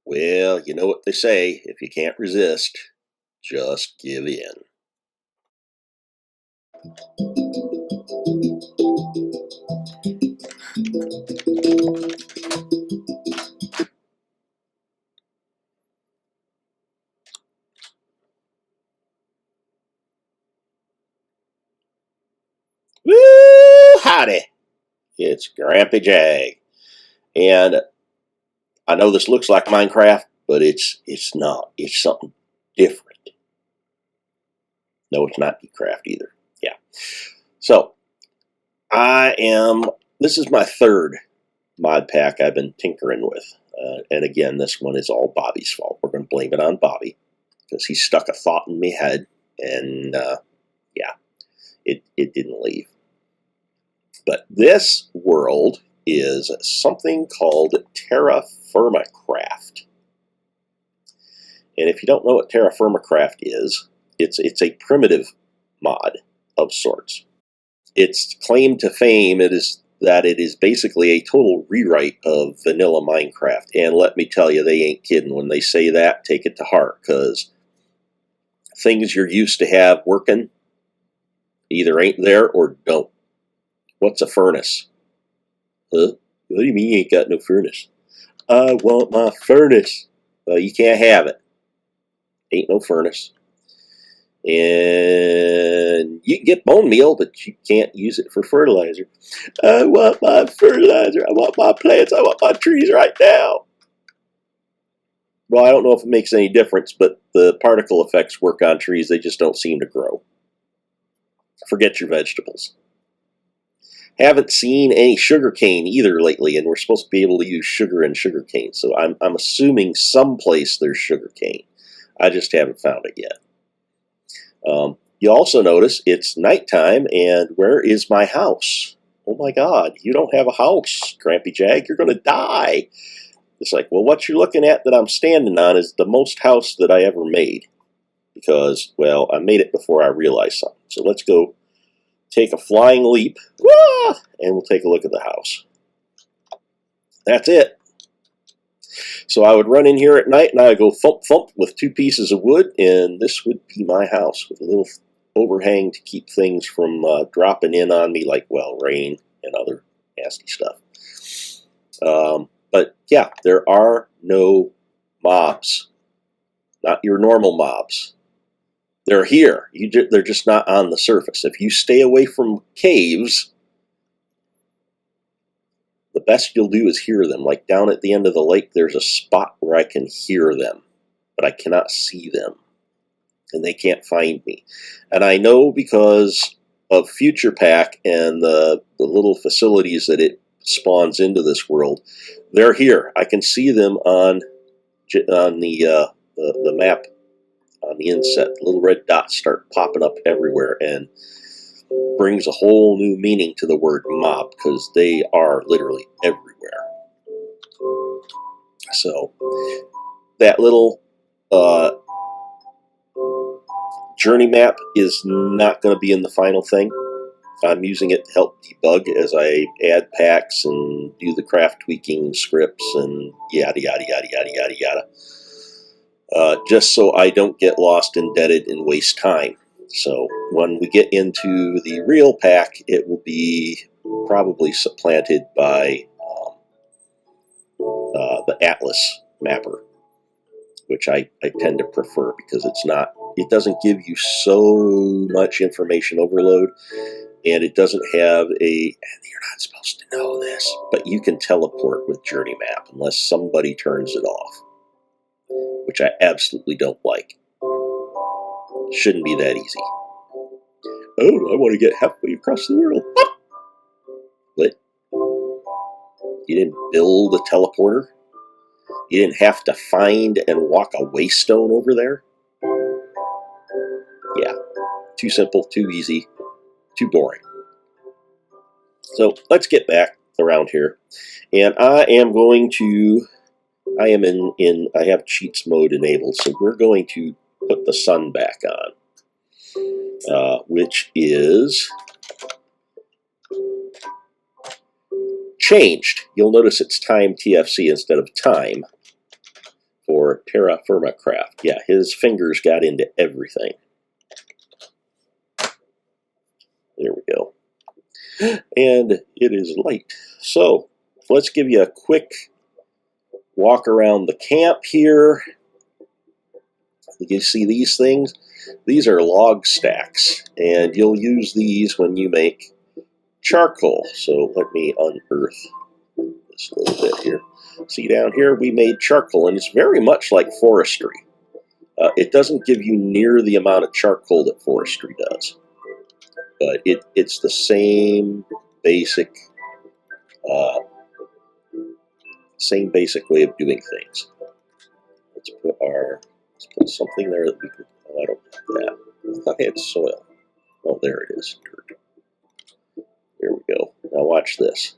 Well, you know what they say, if you can't resist, just give in. Woo, howdy! It's GrampyJAG, and I know this looks like Minecraft, but it's not. It's something different. No, it's not Dcraft either. Yeah. So this is my third mod pack I've been tinkering with, and again, this one is all Bobby's fault. We're going to blame it on Bobby because he stuck a thought in my head, and yeah, it didn't leave. But this world is something called Terra Firma Craft. And if you don't know what Terra Firma Craft is, it's a primitive mod of sorts. Its claim to fame is that it is basically a total rewrite of vanilla Minecraft. And let me tell you, they ain't kidding when they say that. Take it to heart, because things you're used to have working either ain't there or don't. What's a furnace? Huh? What do you mean you ain't got no furnace? I want my furnace. Well, you can't have it. Ain't no furnace. And you can get bone meal, but you can't use it for fertilizer. I want my fertilizer. I want my plants. I want my trees right now. Well, I don't know if it makes any difference, but the particle effects work on trees. They just don't seem to grow. Forget your vegetables. Haven't seen any sugarcane either lately, and we're supposed to be able to use sugar in sugarcane. So I'm assuming someplace there's sugarcane. I just haven't found it yet. You also notice it's nighttime, and where is my house? Oh my God, you don't have a house, GrampyJAG. You're going to die. It's like, well, what you're looking at that I'm standing on is the most house that I ever made. Because, well, I made it before I realized something. So let's go take a flying leap, and we'll take a look at the house. That's it. So I would run in here at night, and I would go thump thump with 2 pieces of wood, and this would be my house with a little overhang to keep things from dropping in on me, like, well, rain and other nasty stuff. But yeah, there are no mobs, not your normal mobs. They're here. They're just not on the surface. If you stay away from caves, the best you'll do is hear them. Like down at the end of the lake, there's a spot where I can hear them, but I cannot see them, and they can't find me. And I know because of Future Pack and the little facilities that it spawns into this world, they're here. I can see them on the map. On the inset, little red dots start popping up everywhere, and brings a whole new meaning to the word mob, because they are literally everywhere. So that little journey map is not going to be in the final thing. I'm using it to help debug as I add packs and do the craft tweaking scripts and yada yada yada yada yada yada. Just so I don't get lost, indebted, and waste time. So when we get into the real pack, it will be probably supplanted by the Atlas mapper, which I tend to prefer, because it doesn't give you so much information overload, and it doesn't have and you're not supposed to know this, but you can teleport with Journey Map unless somebody turns it off, which I absolutely don't like. Shouldn't be that easy. Oh, I want to get halfway across the world. What? You didn't build a teleporter? You didn't have to find and walk a waystone over there? Yeah. Too simple, too easy, too boring. So let's get back around here. And I am I have cheats mode enabled, so we're going to put the sun back on, which is changed. You'll notice it's time TFC instead of time for Terra Firma Craft. Yeah, his fingers got into everything. There we go. And it is light. So let's give you a quick walk around the camp here. You see these things? These are log stacks, and you'll use these when you make charcoal. So let me unearth this a little bit here. See down here, we made charcoal, and it's very much like forestry. It doesn't give you near the amount of charcoal that forestry does, but it's the same basic way of doing things. Let's put something there that we can. Oh, I don't like that. I thought I had soil. Oh, there it is. Dirt. There we go. Now watch this.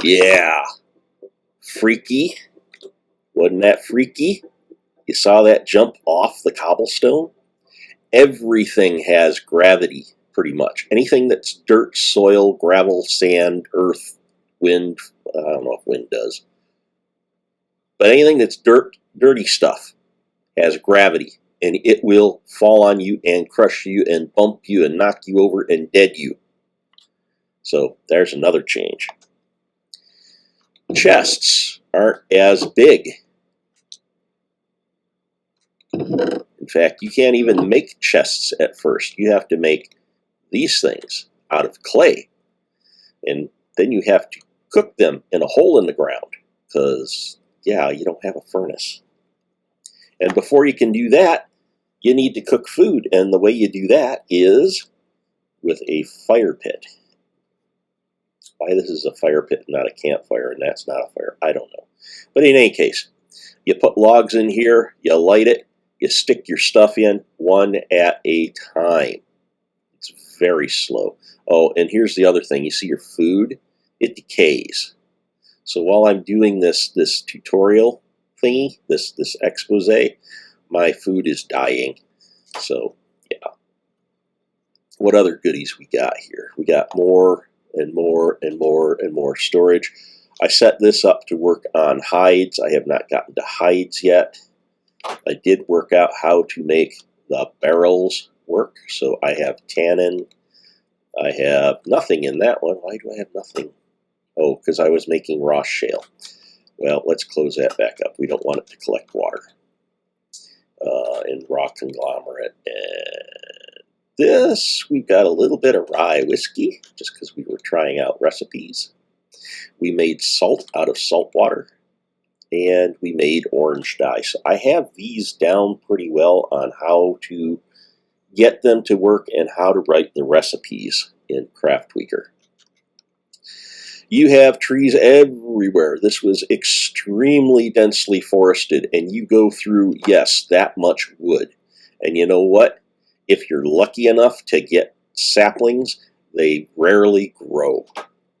Yeah. Freaky. Wasn't that freaky? You saw that jump off the cobblestone? Everything has gravity, pretty much. Anything that's dirt, soil, gravel, sand, earth, wind. I don't know if wind does. But anything that's dirty stuff has gravity. And it will fall on you and crush you and bump you and knock you over and dead you. So there's another change. Chests aren't as big. In fact, you can't even make chests at first. You have to make these things out of clay. And then you have to cook them in a hole in the ground. Because, yeah, you don't have a furnace. And before you can do that, you need to cook food. And the way you do that is with a fire pit. Why this is a fire pit, not a campfire, and that's not a fire, I don't know. But in any case, you put logs in here, you light it, you stick your stuff in one at a time. It's very slow. Oh, and here's the other thing. You see your food? It decays. So while I'm doing this tutorial thingy, this expose, my food is dying. So, yeah. What other goodies we got here? We got more and more and more and more storage. I set this up to work on hides. I have not gotten to hides yet. I did work out how to make the barrels work. So I have tannin. I have nothing in that one. Why do I have nothing? Oh, because I was making raw shale. Well, let's close that back up. We don't want it to collect water. And raw conglomerate. And this, we've got a little bit of rye whiskey, just because we were trying out recipes. We made salt out of salt water, and we made orange dye. So I have these down pretty well on how to get them to work and how to write the recipes in CraftWeaker. You have trees everywhere. This was extremely densely forested, and you go through, yes, that much wood. And you know what? If you're lucky enough to get saplings, they rarely grow,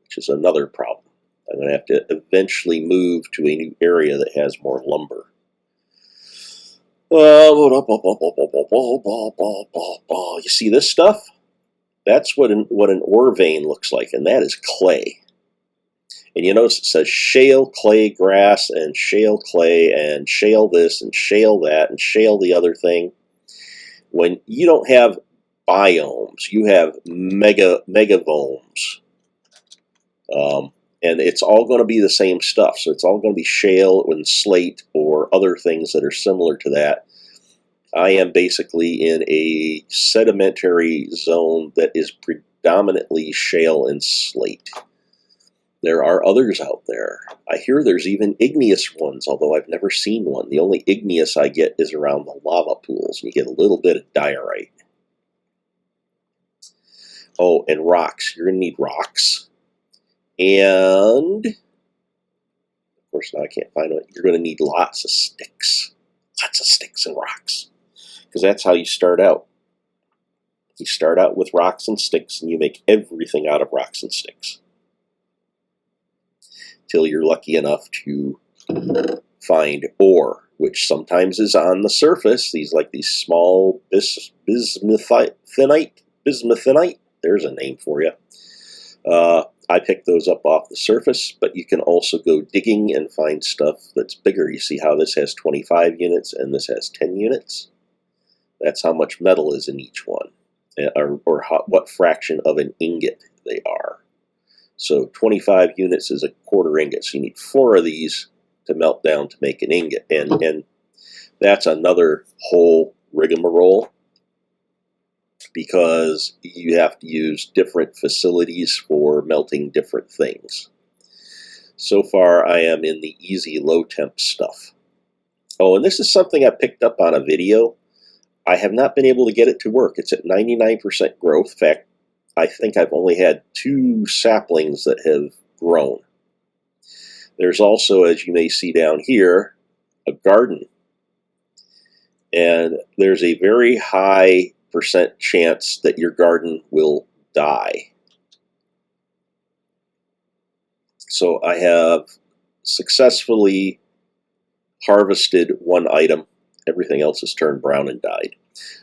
which is another problem. I'm going to have to eventually move to a new area that has more lumber. You see this stuff? That's what an ore vein looks like, and that is clay. And you notice it says shale, clay, grass, and shale clay, and shale this, and shale that, and shale the other thing. When you don't have biomes, you have megavomes. And it's all going to be the same stuff. So it's all going to be shale and slate or other things that are similar to that. I am basically in a sedimentary zone that is predominantly shale and slate. There are others out there. I hear there's even igneous ones, although I've never seen one. The only igneous I get is around the lava pools, and you get a little bit of diorite. Oh, and rocks. You're going to need rocks. And, of course, now I can't find it. You're going to need lots of sticks. Lots of sticks and rocks. Because that's how you start out. You start out with rocks and sticks, and you make everything out of rocks and sticks. Till you're lucky enough to find ore, which sometimes is on the surface. These small bismuthinite. There's a name for you. I pick those up off the surface, but you can also go digging and find stuff that's bigger. You see how this has 25 units and this has 10 units? That's how much metal is in each one, or what fraction of an ingot they are. So 25 units is a quarter ingot, so you need 4 of these to melt down to make an ingot, and that's another whole rigmarole, because you have to use different facilities for melting different things. So far, I am in the easy low temp stuff. Oh, and this is something I picked up on a video. I have not been able to get it to work. It's at 99% growth. In fact, I think I've only had 2 saplings that have grown. There's also, as you may see down here, a garden. And there's a very high % chance that your garden will die. So I have successfully harvested 1 item. Everything else has turned brown and died.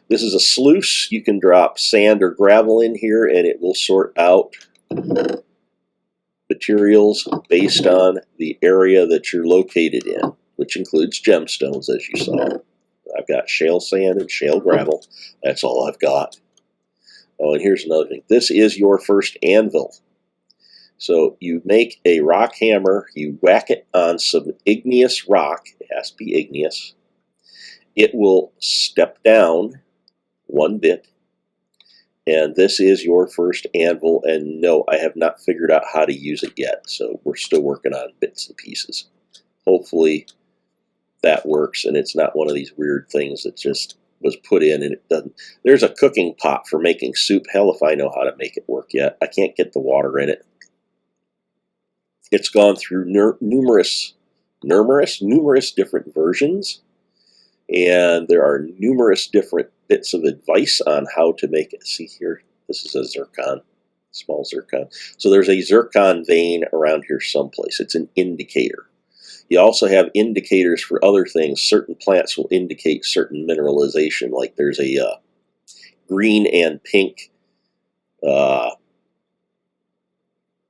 This is a sluice. You can drop sand or gravel in here and it will sort out materials based on the area that you're located in, which includes gemstones, as you saw. I've got shale sand and shale gravel. That's all I've got. Oh, and here's another thing. This is your first anvil. So you make a rock hammer, you whack it on some igneous rock. It has to be igneous. It will step down 1 bit. And this is your first anvil. And no, I have not figured out how to use it yet. So we're still working on bits and pieces. Hopefully that works and it's not one of these weird things that just was put in and it doesn't. There's a cooking pot for making soup. Hell if I know how to make it work yet. I can't get the water in it. It's gone through numerous different versions, and there are numerous different bits of advice on how to make it. See here, this is a zircon, small zircon. So there's a zircon vein around here someplace. It's an indicator. You also have indicators for other things. Certain plants will indicate certain mineralization, like there's a green and pink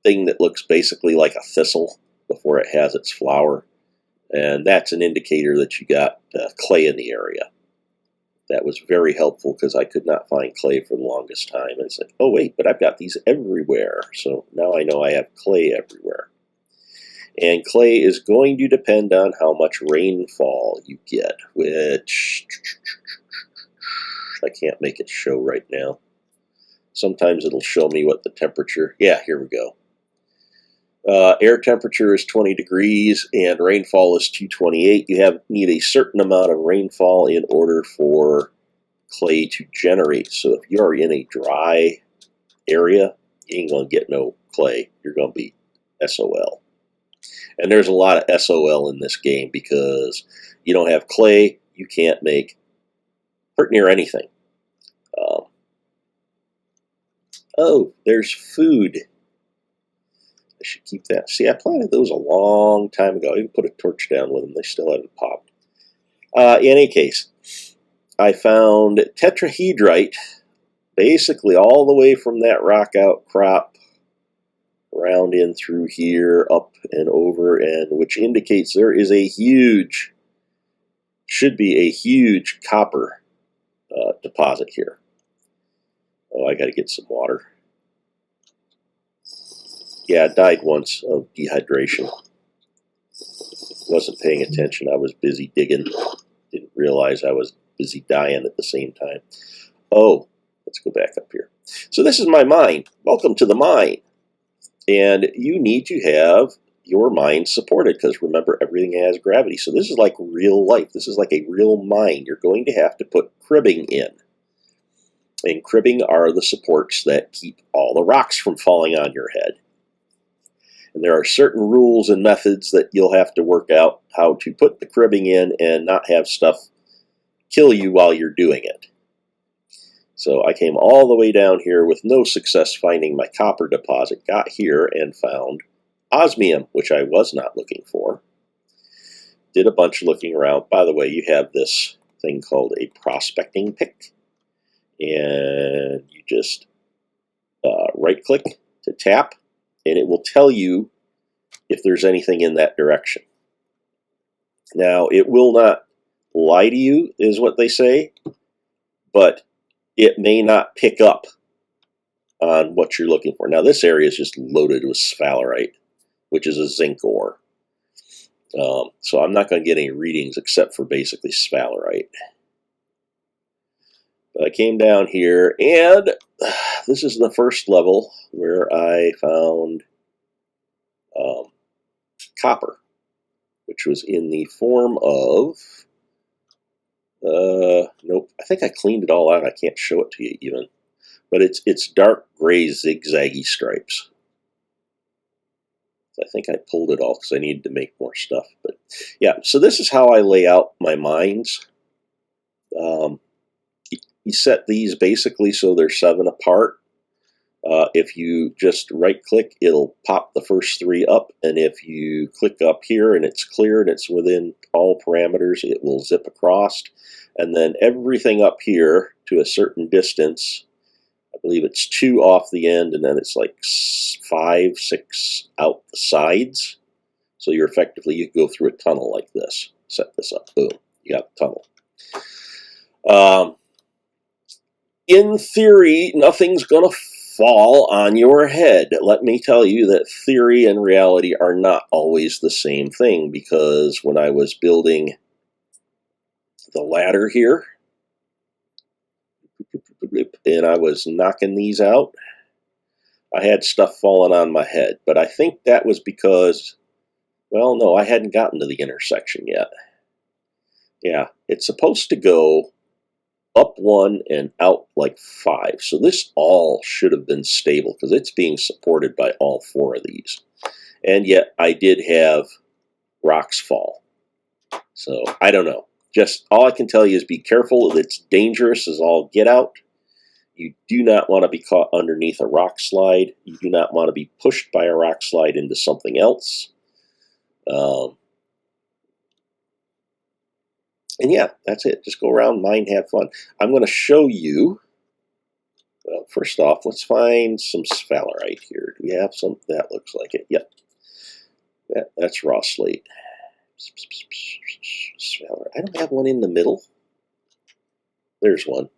thing that looks basically like a thistle before it has its flower. And that's an indicator that you got clay in the area. That was very helpful because I could not find clay for the longest time. And it's like, oh wait, but I've got these everywhere. So now I know I have clay everywhere. And clay is going to depend on how much rainfall you get, which I can't make it show right now. Sometimes it'll show me what the temperature. Yeah, here we go. Air temperature is 20 degrees and rainfall is 228. You need a certain amount of rainfall in order for clay to generate. So if you are in a dry area, you ain't going to get no clay. You're going to be SOL. And there's a lot of SOL in this game because you don't have clay, you can't make pretty near anything. Oh, there's food. I should keep that. See, I planted those a long time ago. I even put a torch down with them. They still haven't popped. In any case, I found tetrahedrite basically all the way from that rock outcrop around in through here, up and over, and which indicates there is a huge, should be a huge copper deposit here. Oh, I got to get some water. Yeah, I died once of dehydration. Wasn't paying attention. I was busy digging. Didn't realize I was busy dying at the same time. Oh, let's go back up here. So this is my mine. Welcome to the mine. And you need to have your mine supported because remember, everything has gravity. So this is like real life. This is like a real mine. You're going to have to put cribbing in. And cribbing are the supports that keep all the rocks from falling on your head. And there are certain rules and methods that you'll have to work out how to put the cribbing in and not have stuff kill you while you're doing it. So I came all the way down here with no success finding my copper deposit, got here and found osmium, which I was not looking for. Did a bunch of looking around. By the way, you have this thing called a prospecting pick. And you just right-click to tap. and it will tell you if there's anything in that direction. Now, it will not lie to you, is what they say, but it may not pick up on what you're looking for. Now, this area is just loaded with sphalerite, which is a zinc ore. So I'm not going to get any readings except for basically sphalerite. But I came down here, and this is the first level where I found copper, which was in the form of, nope, I think I cleaned it all out. I can't show it to you even. But it's dark gray zigzaggy stripes. I think I pulled it all because I needed to make more stuff. But yeah, so this is how I lay out my mines. You set these basically so they're 7 apart. If you just right click, it'll pop the first 3 up, and if you click up here and it's clear and it's within all parameters, it will zip across, and then everything up here to a certain distance, I believe it's 2 off the end, and then it's like 5, 6 out the sides. So you're effectively, you go through a tunnel like this. Set this up, boom, you got the tunnel. In theory, nothing's going to fall on your head. Let me tell you that theory and reality are not always the same thing, because when I was building the ladder here, and I was knocking these out, I had stuff falling on my head. But I think that was because, well, no, I hadn't gotten to the intersection yet. Yeah, it's supposed to go up 1 and out like 5. So this all should have been stable because it's being supported by all 4 of these. And yet I did have rocks fall. So I don't know. Just all I can tell you is be careful. It's dangerous as all get out. You do not want to be caught underneath a rock slide. You do not want to be pushed by a rock slide into something else. And yeah, that's it. Just go around, mine, have fun. I'm going to show you, well, first off, let's find some sphalerite here. Do we have some? That looks like it. Yep. That's raw slate. Sphalerite. I don't have one in the middle. There's one.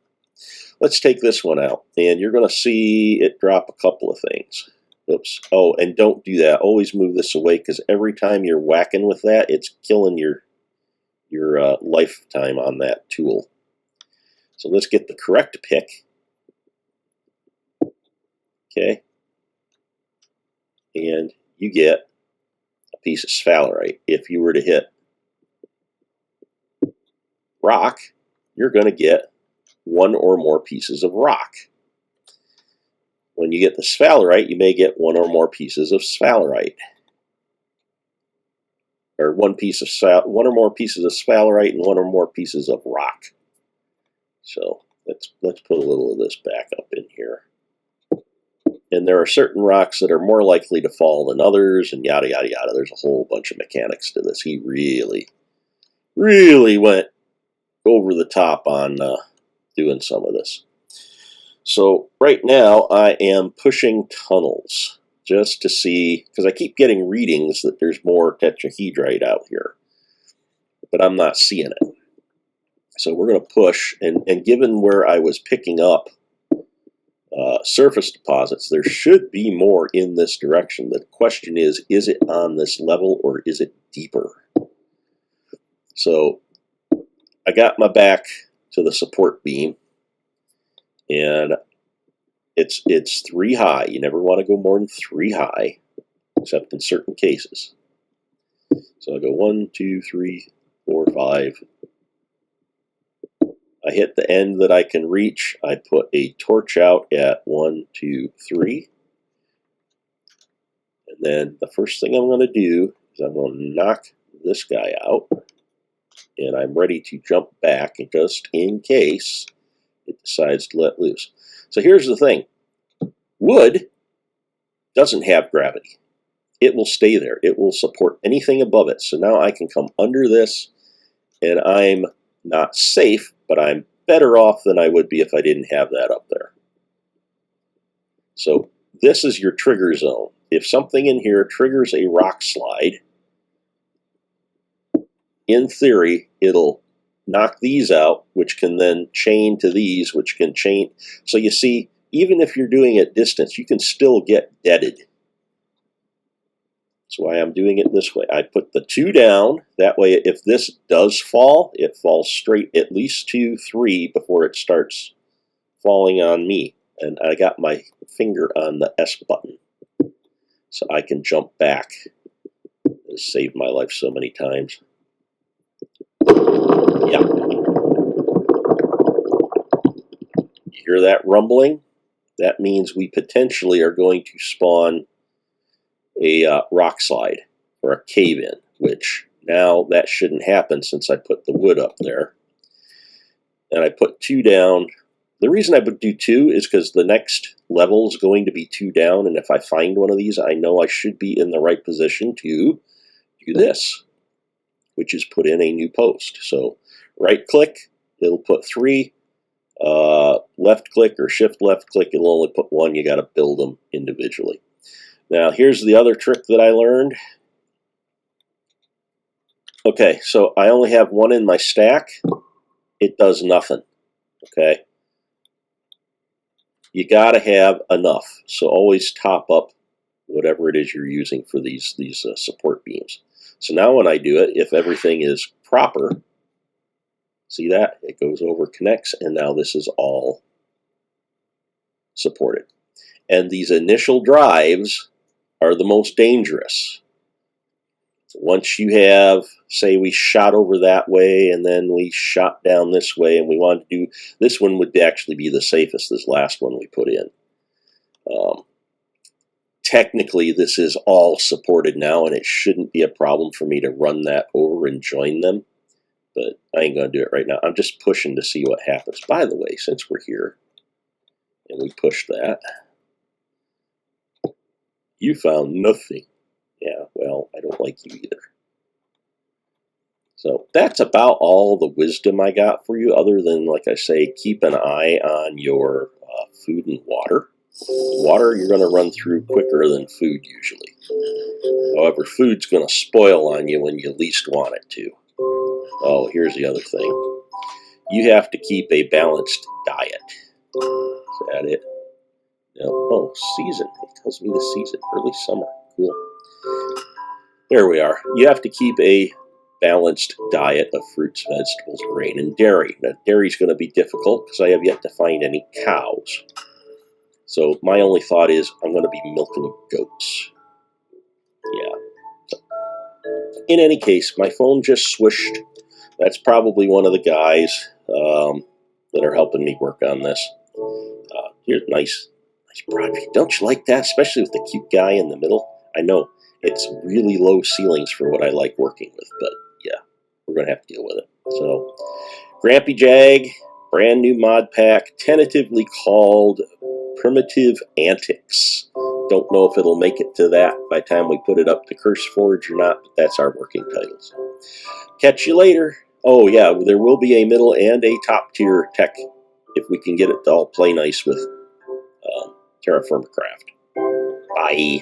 Let's take this one out, and you're going to see it drop a couple of things. Oops. Oh, and don't do that. Always move this away, because every time you're whacking with that, it's killing your lifetime on that tool. So let's get the correct pick. Okay. And you get a piece of sphalerite. If you were to hit rock, you're going to get 1 or more pieces of rock. When you get the sphalerite, you may get 1 or more pieces of sphalerite. Or 1 or more pieces of sphalerite and 1 or more pieces of rock. So let's put a little of this back up in here. And there are certain rocks that are more likely to fall than others, and yada yada yada. There's a whole bunch of mechanics to this. He really went over the top on doing some of this. So right now I am pushing tunnels, just to see, because I keep getting readings that there's more tetrahedrite out here, but I'm not seeing it. So we're going to push, and given where I was picking up surface deposits, there should be more in this direction. The question is it on this level or is it deeper? So I got my back to the support beam, and it's 3 high. You never want to go more than 3 high, except in certain cases. So I go 1, 2, 3, 4, 5. I hit the end that I can reach. I put a torch out at 1, 2, 3. And then the first thing I'm going to do is I'm going to knock this guy out. And I'm ready to jump back just in case it decides to let loose. So here's the thing. Wood doesn't have gravity. It will stay there. It will support anything above it. So now I can come under this, and I'm not safe, but I'm better off than I would be if I didn't have that up there. So this is your trigger zone. if something in here triggers a rock slide, in theory, it'll knock these out, which can then chain to these, which can chain. So you see, even if you're doing it distance, you can still get deaded. That's why I'm doing it this way. I put the 2 down. That way, if this does fall, it falls straight at least 2, 3 before it starts falling on me. And I got my finger on the S button, so I can jump back. It's saved my life so many times. Yeah. You hear that rumbling? That means we potentially are going to spawn a rock slide or a cave-in, which now that shouldn't happen since I put the wood up there. And I put 2 down. The reason I would do 2 is because the next level is going to be 2 down, and if I find one of these, I know I should be in the right position to do this, which is put in a new post. So right click, it'll put 3. Left click or shift left click, it'll only put 1. You got to build them individually. Now here's the other trick that I learned. Okay, so I only have 1 in my stack. It does nothing. Okay, you got to have enough. So always top up whatever it is you're using for these support beams. So now when I do it, if everything is proper, see that? It goes over, connects, and now this is all supported. And these initial drives are the most dangerous. Once you have, say we shot over that way and then we shot down this way and we wanted to do, this one would actually be the safest, this last one we put in. Technically this is all supported now and it shouldn't be a problem for me to run that over and join them. But I ain't going to do it right now. I'm just pushing to see what happens. By the way, since we're here and we push that, you found nothing. Yeah, well, I don't like you either. So that's about all the wisdom I got for you, other than, like I say, keep an eye on your food and water. Water you're going to run through quicker than food usually. However, food's going to spoil on you when you least want it to. Oh, here's the other thing. You have to keep a balanced diet. Is that it? No. Oh, season. It tells me the season. Early summer. Cool. There we are. You have to keep a balanced diet of fruits, vegetables, grain, and dairy. Now, dairy's going to be difficult because I have yet to find any cows. So my only thought is I'm going to be milking goats. Yeah. So, in any case, my phone just swished. That's probably one of the guys that are helping me work on this. Here's nice broad view. Don't you like that? Especially with the cute guy in the middle. I know it's really low ceilings for what I like working with, but yeah, we're going to have to deal with it. So, GrampyJAG, brand new mod pack, tentatively called Primitive Antics. Don't know if it'll make it to that by the time we put it up to CurseForge or not, but that's our working title. So, catch you later. Oh yeah, there will be a middle and a top tier tech if we can get it to all play nice with Terra Firma Craft. Bye.